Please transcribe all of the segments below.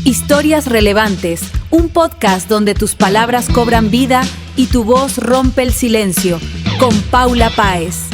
Historias Relevantes, un podcast donde tus palabras cobran vida y tu voz rompe el silencio, con Paula Páez.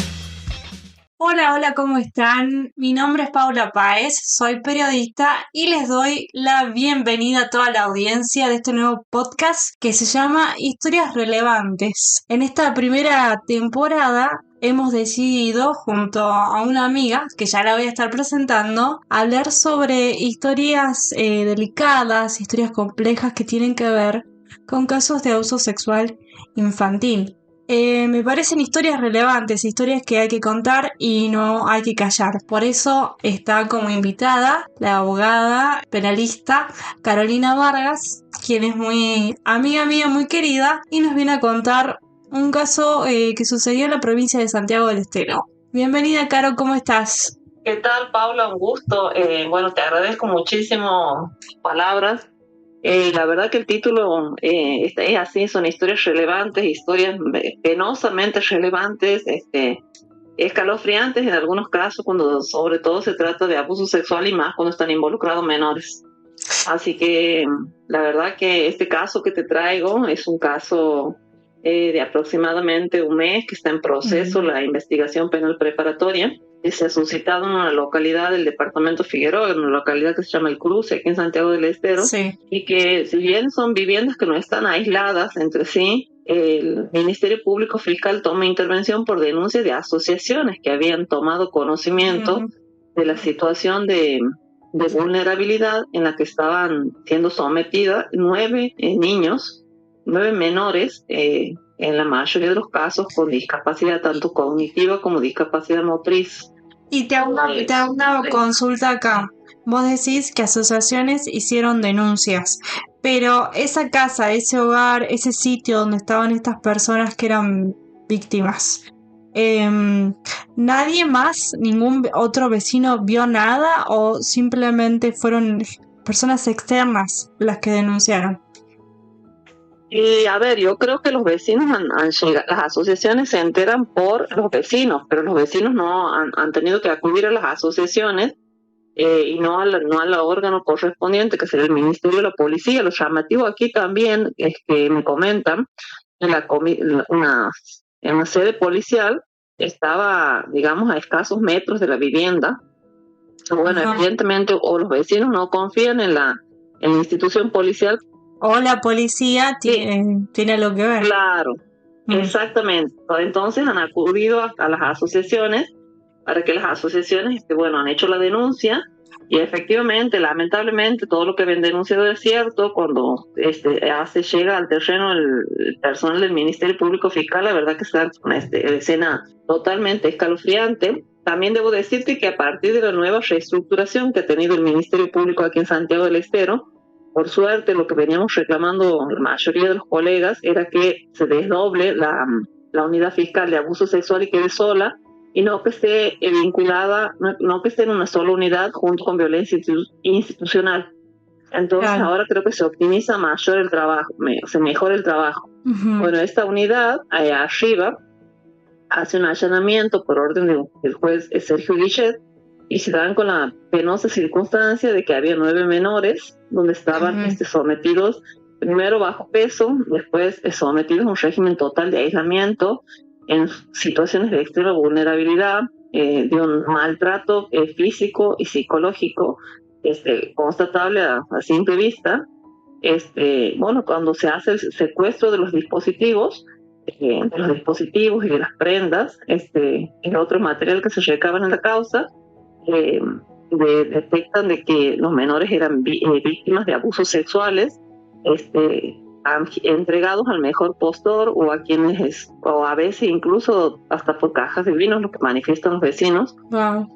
Hola, ¿cómo están? Mi nombre es Paula Páez, soy periodista y les doy la bienvenida a toda la audiencia de este nuevo podcast que se llama Historias Relevantes. En esta primera temporada hemos decidido, junto a una amiga, que ya la voy a estar presentando, hablar sobre historias delicadas, historias complejas que tienen que ver con casos de abuso sexual infantil. Me parecen historias relevantes, historias que hay que contar y no hay que callar. Por eso está como invitada la abogada penalista Carolina Vargas, quien es muy amiga mía, muy querida, y nos viene a contar un caso que sucedió en la provincia de Santiago del Estero. Bienvenida, Caro, ¿cómo estás? ¿Qué tal, Paula? Un gusto. Te agradezco muchísimo tus palabras. La verdad que el título es así, son historias relevantes, historias penosamente relevantes, escalofriantes en algunos casos, cuando sobre todo se trata de abuso sexual y más cuando están involucrados menores. Así que la verdad que este caso que te traigo es un caso de aproximadamente un mes que está en proceso la investigación penal preparatoria. Se ha suscitado en una localidad del departamento Figueroa, en una localidad que se llama El Cruce, aquí en Santiago del Estero, Sí. Y que si bien son viviendas que no están aisladas entre sí, el Ministerio Público Fiscal toma intervención por denuncia de asociaciones que habían tomado conocimiento de la situación de vulnerabilidad en la que estaban siendo sometidas 9 niños, 9 menores, en la mayoría de los casos con discapacidad tanto cognitiva como discapacidad motriz. Y te hago una consulta acá. Vos decís que asociaciones hicieron denuncias, pero esa casa, ese hogar, ese sitio donde estaban estas personas que eran víctimas, ¿nadie más, ningún otro vecino vio nada o simplemente fueron personas externas las que denunciaron? Y a ver, yo creo que los vecinos han llegado, las asociaciones se enteran por los vecinos, pero los vecinos no han tenido que acudir a las asociaciones y no al órgano correspondiente, que sería el Ministerio de la Policía. Lo llamativo aquí también es que me comentan en una sede policial estaba, digamos, a escasos metros de la vivienda. Bueno, evidentemente, o los vecinos no confían en la institución policial, o la policía tiene algo que ver. Claro, exactamente. Entonces han acudido a las asociaciones para que las asociaciones, han hecho la denuncia y efectivamente, lamentablemente, todo lo que habían denunciado es cierto. Cuando llega al terreno el personal del Ministerio Público Fiscal, la verdad que está una escena totalmente escalofriante. También debo decirte que a partir de la nueva reestructuración que ha tenido el Ministerio Público aquí en Santiago del Estero, por suerte, lo que veníamos reclamando la mayoría de los colegas era que se desdoble la unidad fiscal de abuso sexual y quede sola, y no que esté vinculada, no que esté en una sola unidad junto con violencia institucional. Entonces ahora creo que se optimiza mayor el trabajo, se mejora el trabajo. Bueno, esta unidad arriba hace un allanamiento por orden del juez Sergio Guichet, y se dan con la penosa circunstancia de que había 9 menores donde estaban sometidos primero bajo peso, después sometidos a un régimen total de aislamiento en situaciones de extrema vulnerabilidad, de un maltrato físico y psicológico constatable a simple vista. Cuando se hace el secuestro de los dispositivos y de las prendas y otro material que se recaban en la causa, detectan de que los menores eran víctimas de abusos sexuales, entregados al mejor postor o a quienes, o a veces incluso hasta por cajas de vinos, lo que manifiestan los vecinos. Wow.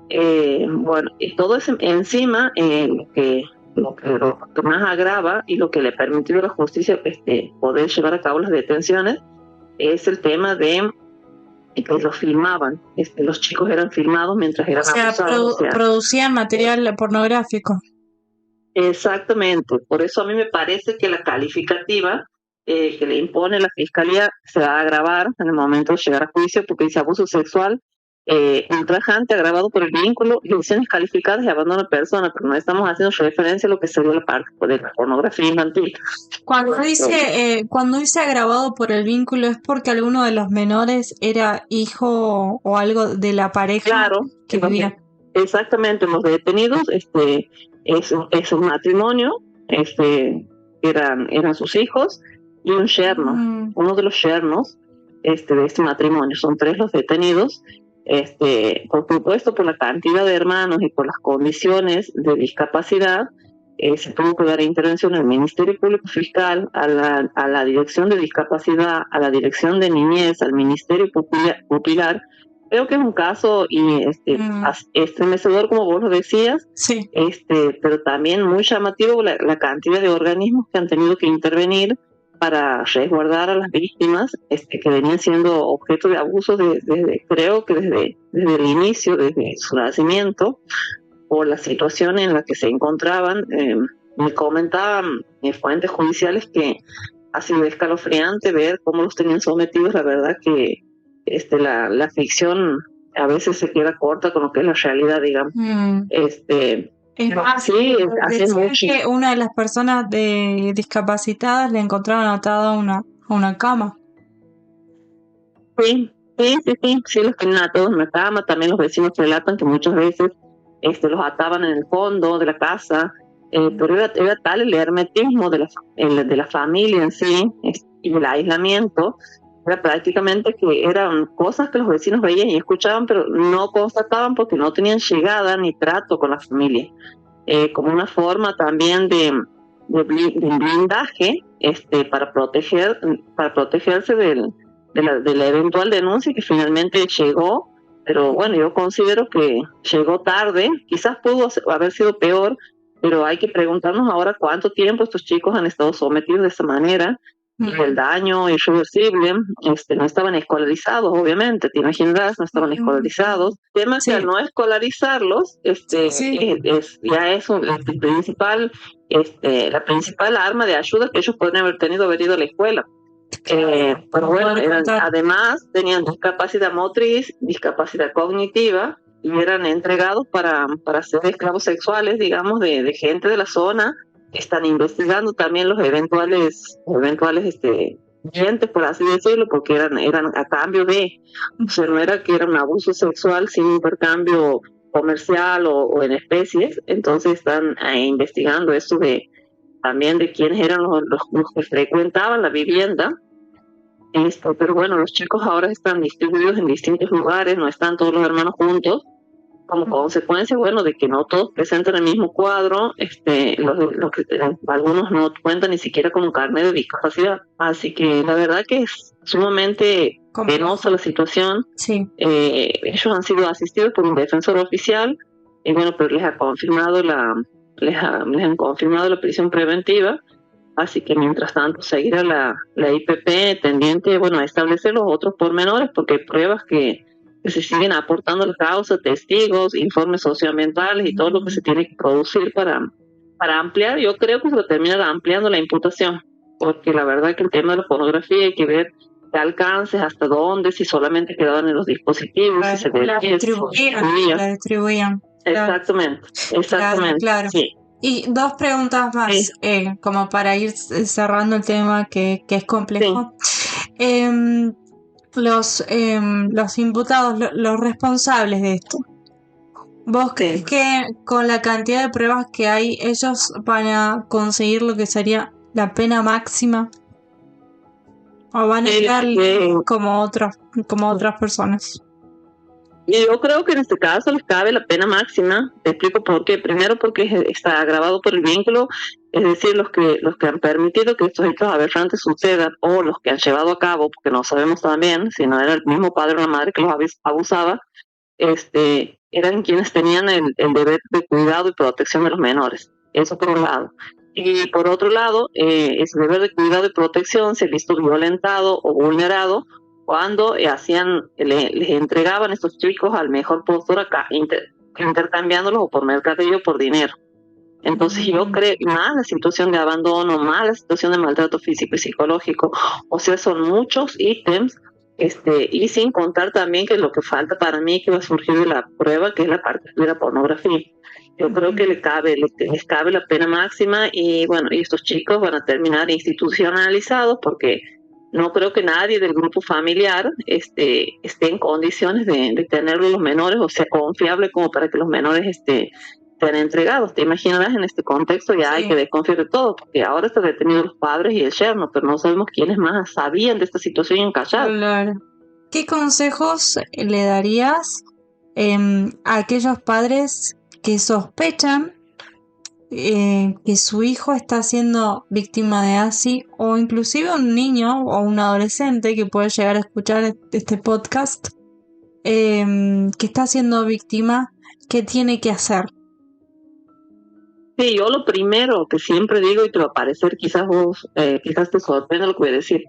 Y todo eso encima, lo que más agrava y lo que le permitió a la justicia poder llevar a cabo las detenciones es el tema de que los filmaban. Los chicos eran filmados mientras eran abusados. Producían material pornográfico. Exactamente. Por eso a mí me parece que la calificativa que le impone la fiscalía se va a agravar en el momento de llegar a juicio, porque dice abuso sexual ultrajante, agravado por el vínculo, lesiones calificadas y abandono de persona, pero no estamos haciendo referencia a lo que sería la parte de la pornografía infantil. Cuando dice agravado por el vínculo, ¿es porque alguno de los menores era hijo o algo de la pareja Claro, que vivía? Exactamente, los detenidos, es un matrimonio, eran sus hijos y un yerno, uno de los yernos de este matrimonio. Son 3 los detenidos. Por supuesto, por la cantidad de hermanos y por las condiciones de discapacidad, se tuvo que dar intervención al Ministerio Público Fiscal, a la Dirección de Discapacidad, a la Dirección de Niñez, al Ministerio Pupilar. Creo que es un caso estremecedor, como vos lo decías, sí. Pero también muy llamativo la cantidad de organismos que han tenido que intervenir para resguardar a las víctimas que venían siendo objeto de abuso creo que desde el inicio, desde su nacimiento, por la situación en la que se encontraban. Me comentaban fuentes judiciales que ha sido escalofriante ver cómo los tenían sometidos. La verdad que la ficción a veces se queda corta con lo que es la realidad, digamos. Es más, sí, decían que una de las personas discapacitadas le encontraron atada a una cama. Sí, los tenían atados en una cama. También los vecinos relatan que muchas veces los ataban en el fondo de la casa, pero era tal el hermetismo de la familia en sí, y el aislamiento. Era prácticamente que eran cosas que los vecinos veían y escuchaban, pero no constataban porque no tenían llegada ni trato con la familia. Como una forma también de blindaje para protegerse de la eventual denuncia que finalmente llegó. Pero bueno, yo considero que llegó tarde, quizás pudo haber sido peor, pero hay que preguntarnos ahora cuánto tiempo estos chicos han estado sometidos de esa manera. Y el daño irreversible. No estaban escolarizados, obviamente, te imaginas, no estaban escolarizados. Tema que al no escolarizarlos, ya es la principal arma de ayuda que ellos podrían haber tenido, haber ido a la escuela. Pero bueno, además tenían discapacidad motriz, discapacidad cognitiva, y eran entregados para ser esclavos sexuales, digamos, de gente de la zona. Están investigando también los eventuales dientes, por así decirlo, porque eran a cambio de, o sea, no era que era un abuso sexual sin intercambio comercial o en especies. Entonces están investigando eso también de quiénes eran los que frecuentaban la vivienda. Pero bueno, los chicos ahora están distribuidos en distintos lugares, no están todos los hermanos juntos, como consecuencia, bueno, de que no todos presentan el mismo cuadro. Algunos no cuentan ni siquiera con un carnet de discapacidad. Así que la verdad que es sumamente penosa la situación. Sí. Ellos han sido asistidos por un defensor oficial, y bueno, pero les han confirmado la prisión preventiva. Así que mientras tanto seguirá la IPP tendiente, bueno, a establecer los otros pormenores, porque hay pruebas que se siguen aportando a la causa, testigos, informes socioambientales y todo lo que se tiene que producir para ampliar. Yo creo que se va a terminar ampliando la imputación, porque la verdad que el tema de la pornografía hay que ver de alcances, hasta dónde, si solamente quedaban en los dispositivos, si se la distribuían. Exactamente. Claro. Sí. Y 2 preguntas más, como para ir cerrando el tema que es complejo. Sí. Los imputados, los responsables de esto, ¿vos crees que con la cantidad de pruebas que hay, ellos van a conseguir lo que sería la pena máxima? ¿O van a estar como otras personas? Y yo creo que en este caso les cabe la pena máxima. Te explico por qué. Primero, porque está agravado por el vínculo, es decir, los que han permitido que estos hechos aberrantes sucedan, o los que han llevado a cabo, porque no sabemos también si no era el mismo padre o la madre que los abusaba, eran quienes tenían el deber de cuidado y protección de los menores. Eso por un lado. Y por otro lado, ese deber de cuidado y protección se ha visto violentado o vulnerado cuando les entregaban a estos chicos al mejor postor acá, intercambiándolos o por mercadillo por dinero. Entonces yo creo, más la situación de abandono, más la situación de maltrato físico y psicológico, o sea, son muchos ítems Y sin contar también que lo que falta para mí que va a surgir de la prueba, que es la parte de la pornografía. Yo creo que les cabe la pena máxima y bueno, y estos chicos van a terminar institucionalizados porque no creo que nadie del grupo familiar esté en condiciones de tenerlos los menores, o sea, confiable como para que los menores sean entregados. Te imaginarás, en este contexto ya hay que desconfiar de todo, porque ahora están detenidos los padres y el yerno, pero no sabemos quiénes más sabían de esta situación en Callao. Claro. ¿Qué consejos le darías a aquellos padres que sospechan que su hijo está siendo víctima de ASI, o inclusive un niño o un adolescente que puede llegar a escuchar este podcast, que está siendo víctima? ¿Qué tiene que hacer? Sí, yo lo primero que siempre digo, y te va a parecer, quizás te sorprenda lo que voy a decir,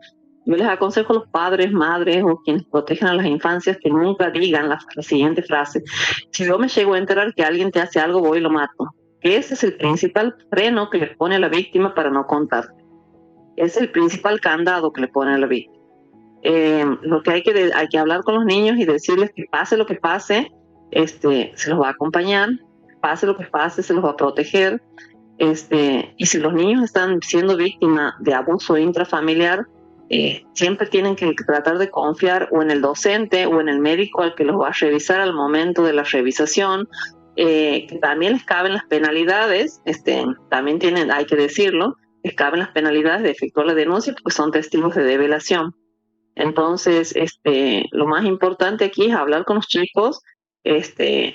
yo les aconsejo a los padres, madres o quienes protegen a las infancias que nunca digan la siguiente frase: si yo me llego a enterar que alguien te hace algo, voy y lo mato. Ese es el principal freno que le pone a la víctima para no contar. Es el principal candado que le pone a la víctima. Lo que hay que hablar con los niños y decirles que pase lo que pase, se los va a acompañar, pase lo que pase, se los va a proteger. Y si los niños están siendo víctimas de abuso intrafamiliar, siempre tienen que tratar de confiar o en el docente o en el médico al que los va a revisar al momento de la revisación, que también les caben las penalidades, también hay que decirlo, les caben las penalidades de efectuar la denuncia porque son testigos de develación. Entonces, lo más importante aquí es hablar con los chicos,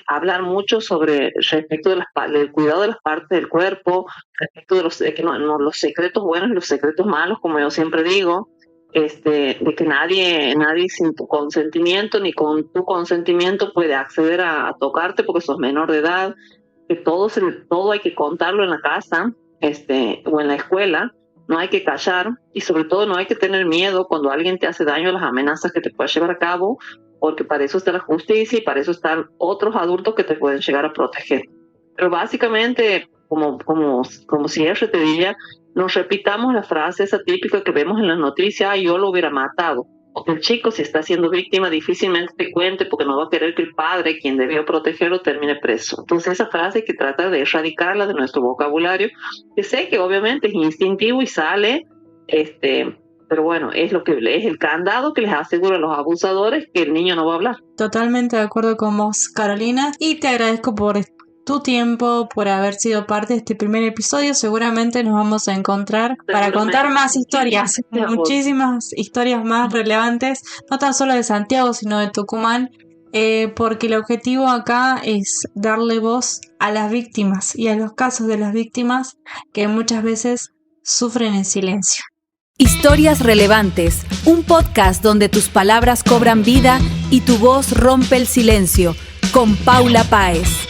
hablar mucho sobre respecto del cuidado de las partes del cuerpo, respecto de los secretos buenos y los secretos malos, como yo siempre digo, de que nadie sin tu consentimiento ni con tu consentimiento puede acceder a tocarte porque sos menor de edad, que todo hay que contarlo en la casa, o en la escuela. No hay que callar y sobre todo no hay que tener miedo cuando alguien te hace daño a las amenazas que te puede llevar a cabo, porque para eso está la justicia y para eso están otros adultos que te pueden llegar a proteger. Pero básicamente, como cierre te diría, nos repitamos la frase esa típica que vemos en las noticias: yo lo hubiera matado. Porque el chico, si está siendo víctima, difícilmente te cuente porque no va a querer que el padre, quien debió protegerlo, termine preso. Entonces esa frase hay que tratar de erradicarla de nuestro vocabulario, que sé que obviamente es instintivo y sale, pero bueno, es el candado que les asegura a los abusadores que el niño no va a hablar. Totalmente de acuerdo con vos, Carolina, y te agradezco por tu tiempo, por haber sido parte de este primer episodio. Seguramente nos vamos a encontrar para contar más historias, muchísimas historias más relevantes, no tan solo de Santiago, sino de Tucumán, porque el objetivo acá es darle voz a las víctimas y a los casos de las víctimas que muchas veces sufren en silencio. Historias Relevantes, un podcast donde tus palabras cobran vida y tu voz rompe el silencio, con Paula Páez.